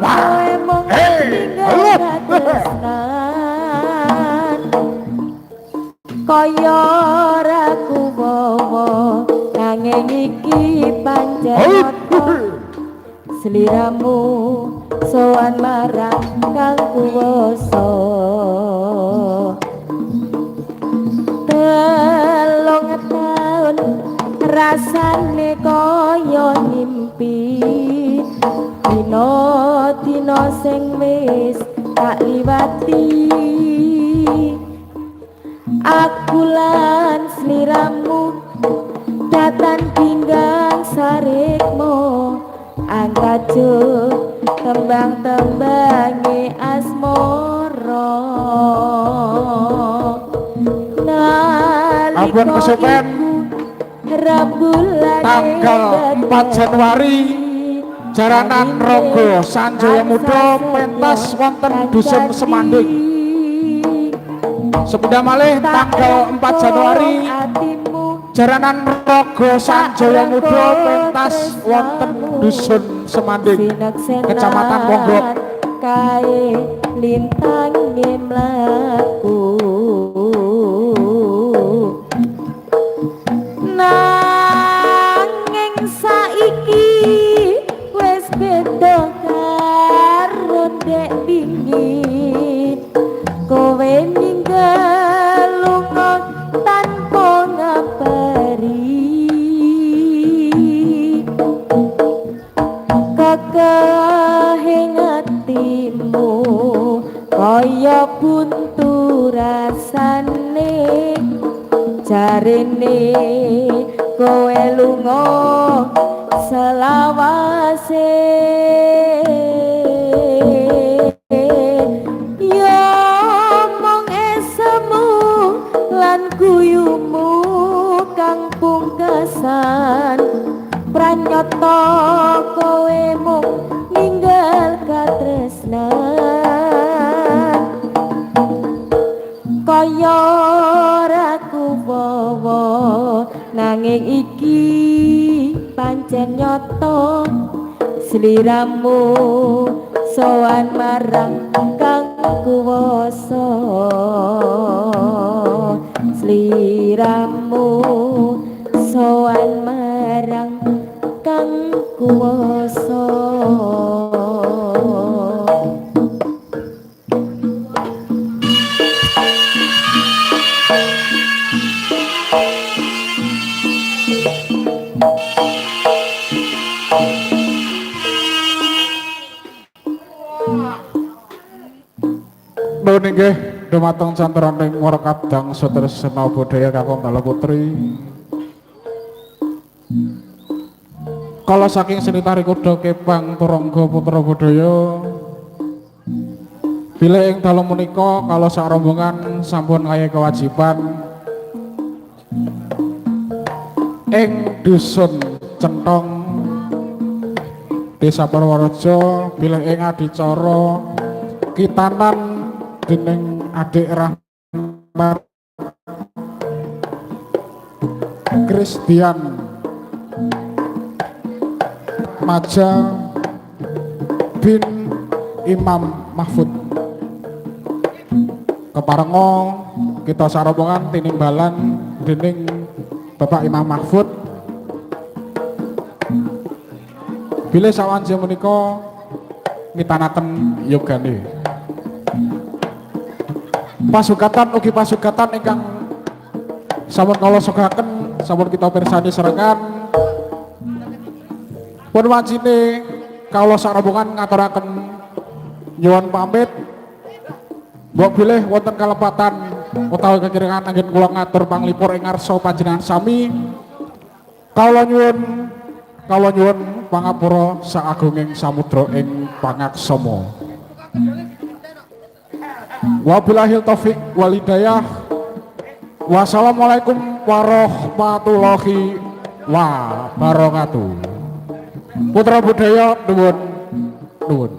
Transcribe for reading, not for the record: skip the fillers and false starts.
kowe mung tinggal tresnan kaya ora kuwowo nanging iki pancen sliramu sowan marang kang kuwasa telung taun rasane kaya mimpi dina sing wis tak liwati aku lan sliramu datan pinggang sarikmu angkajo tembang-tembange asmara Abon kesupen tanggal 4 Januari Jaranan Rogo Sanjaya Muda pentas wonten dusun Semanding. Sepeda malih tanggal 4 Januari Jaranan Rogo Sanjaya Muda pentas wonten dusun Semanding Kecamatan Ponggok kae lintang mlaku nanging saiki wis beda karo dek wingi kowe ninggal lunga tanpa ngabari kakehing atimu kaya buntu rasane jarene kowe lunga selawase ya mong esemu lan guyumu kang pungkasan pranyata kowe mung ninggal katresnan kaya ora kuwowo nanging iki pancen nyata sliramu sowan marang kang kuwasa sliramu sowan marang kang kuwasa Nuwun inggih dumateng canteroning para kadang Sutresna Budaya kakung Bala Putri. Kala saking seni tari kuda Kepang Turangga Putra Budaya. Bilih ing dalu menika kala sak rombongan sampun kaya kewajiban ing dusun Centong Desa Purworejo bilih ing adicara kitanan dening adik Rahmat Kristian Maja bin Imam Mahfud keparenga kita sarombongan tinimbalan dening Bapak Imam Mahfud bilih sawanci menika mitanaken yogane pasugatan ugi pasugatan ingkang sampun kala sogaken sampun kita pirsani serengan pun wancine kala sarombongan ngaturaken nyuwun pamit mbok bilih wonten kalepatan utawi kekirengan anggen kula ngatur panglipur ing ngarsa panjenengan sami kala nyuwun pangapura saagunging samudra ing pangaksama. Wabillahil taufiq wal hidayah. Wassalamualaikum warahmatullahi wabarakatuh. Putra Budaya nuwun.